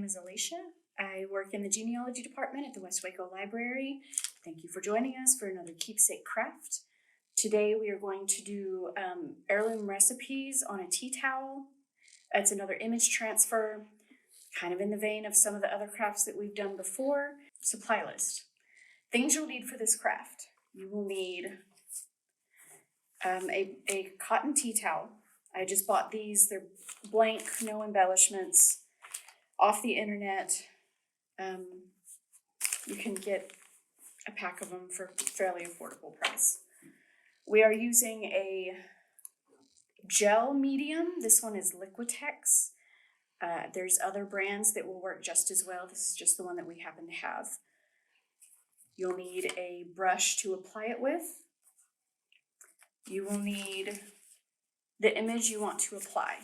is Alisha. I work in the genealogy department at the West Waco Library. Thank you for joining us for another Keepsake craft. Today we are going to do heirloom recipes on a tea towel. It's another image transfer, kind of in the vein of some of the other crafts that we've done before. Supply list. Things you'll need for this craft. You will need a cotton tea towel. I just bought these. They're blank, no embellishments, off the internet. You can get a pack of them for a fairly affordable price. We are using a gel medium. This one is Liquitex. There's other brands that will work just as well. This is just the one that we happen to have. You'll need a brush to apply it with. You will need the image you want to apply.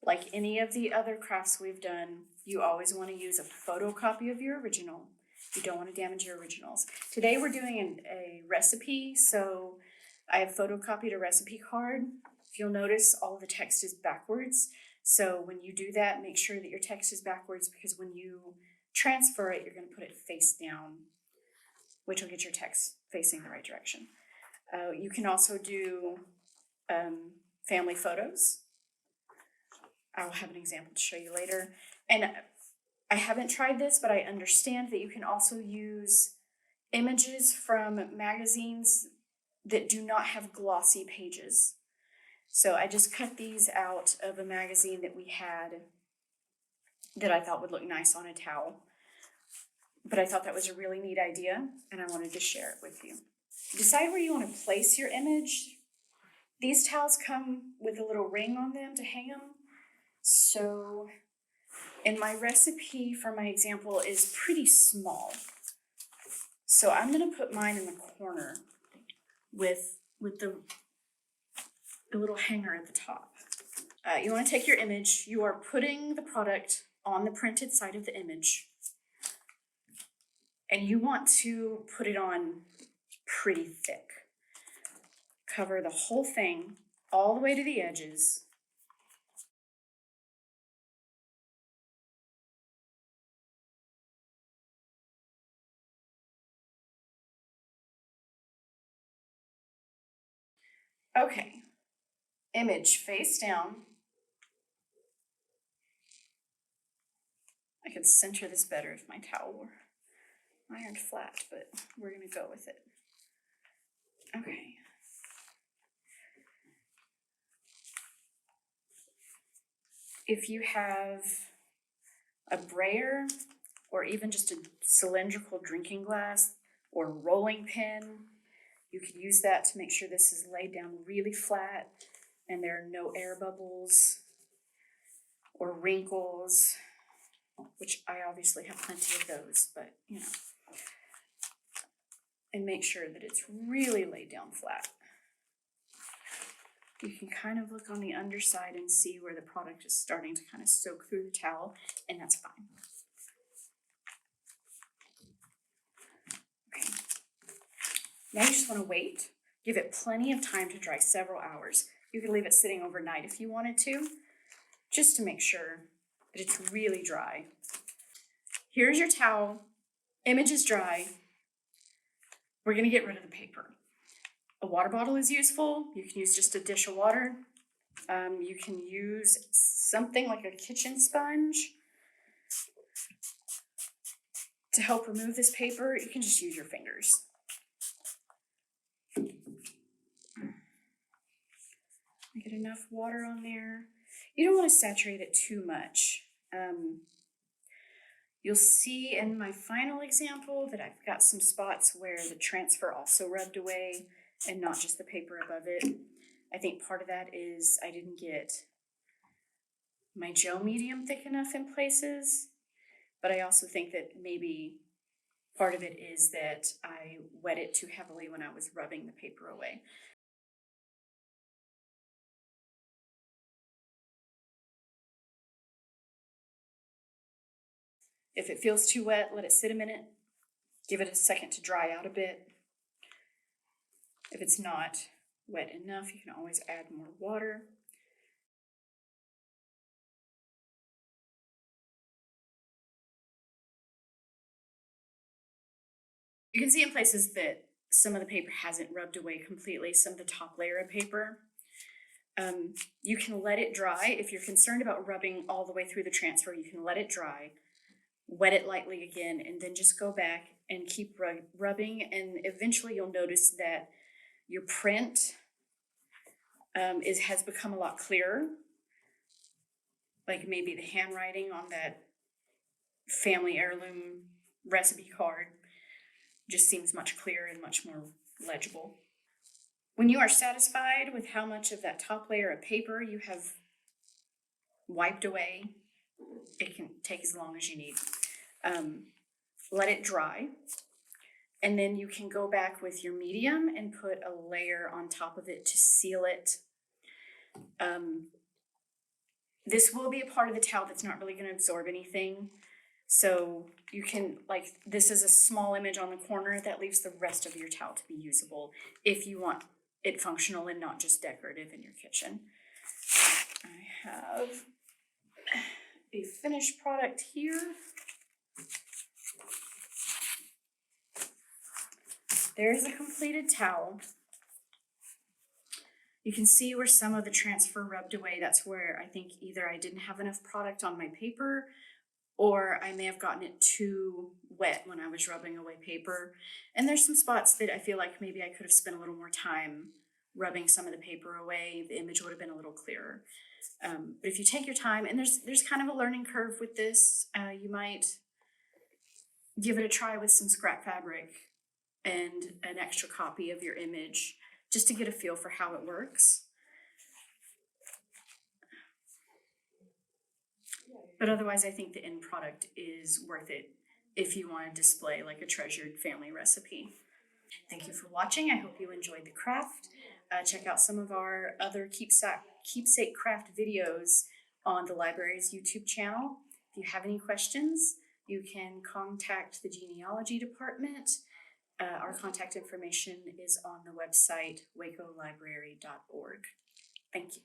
Like any of the other crafts we've done, you always want to use a photocopy of your original. You don't want to damage your originals. Today we're doing a recipe, so I have photocopied a recipe card. If you'll notice, all of the text is backwards. So when you do that, make sure that your text is backwards, because when you transfer it, you're going to put it face down, which will get your text facing the right direction. You can also do family photos. I'll have an example to show you later. And I haven't tried this, but I understand that you can also use images from magazines that do not have glossy pages. So I just cut these out of a magazine that we had that I thought would look nice on a towel. But I thought that was a really neat idea, and I wanted to share it with you. Decide where you want to place your image. These towels come with a little ring on them to hang them. So, and my recipe for my example is pretty small. So I'm going to put mine in the corner with the little hanger at the top. You want to take your image. You are putting the product on the printed side of the image. And you want to put it on pretty thick. Cover the whole thing all the way to the edges. Okay, image face down. I could center this better if my towel were ironed flat, but we're gonna go with it. Okay. If you have a brayer or even just a cylindrical drinking glass or rolling pin, you could use that to make sure this is laid down really flat and there are no air bubbles or wrinkles, which I obviously have plenty of those, but you know. And make sure that it's really laid down flat. You can kind of look on the underside and see where the product is starting to kind of soak through the towel, and that's fine. Okay. Now you just want to wait. Give it plenty of time to dry, several hours. You could leave it sitting overnight if you wanted to, just to make sure that it's really dry. Here's your towel. Image is dry. We're going to get rid of the paper. A water bottle is useful. You can use just a dish of water. You can use something like a kitchen sponge to help remove this paper. You can just use your fingers. Get enough water on there. You don't want to saturate it too much. You'll see in my final example that I've got some spots where the transfer also rubbed away and not just the paper above it. I think part of that is I didn't get my gel medium thick enough in places, but I also think that maybe part of it is that I wet it too heavily when I was rubbing the paper away. If it feels too wet, let it sit a minute. Give it a second to dry out a bit. If it's not wet enough, you can always add more water. You can see in places that some of the paper hasn't rubbed away completely, some of the top layer of paper. You can let it dry. If you're concerned about rubbing all the way through the transfer, you can let it dry, wet it lightly again, and then just go back and keep rubbing, and eventually you'll notice that your print has become a lot clearer. Like maybe the handwriting on that family heirloom recipe card just seems much clearer and much more legible. When you are satisfied with how much of that top layer of paper you have wiped away, it can take as long as you need. Let it dry, and then you can go back with your medium and put a layer on top of it to seal it. This will be a part of the towel that's not really going to absorb anything. So you can, like, this is a small image on the corner that leaves the rest of your towel to be usable if you want it functional and not just decorative in your kitchen. I have a finished product here. There's a completed towel. You can see where some of the transfer rubbed away. That's where I think either I didn't have enough product on my paper, or I may have gotten it too wet when I was rubbing away paper. And there's some spots that I feel like maybe I could have spent a little more time rubbing some of the paper away. The image would have been a little clearer. But if you take your time, and there's kind of a learning curve with this, you might give it a try with some scrap fabric and an extra copy of your image just to get a feel for how it works. But otherwise, I think the end product is worth it if you want to display like a treasured family recipe. Thank you for watching. I hope you enjoyed the craft. Check out some of our other Keepsake craft videos on the library's YouTube channel. If you have any questions, you can contact the genealogy department. Our contact information is on the website wacolibrary.org. Thank you.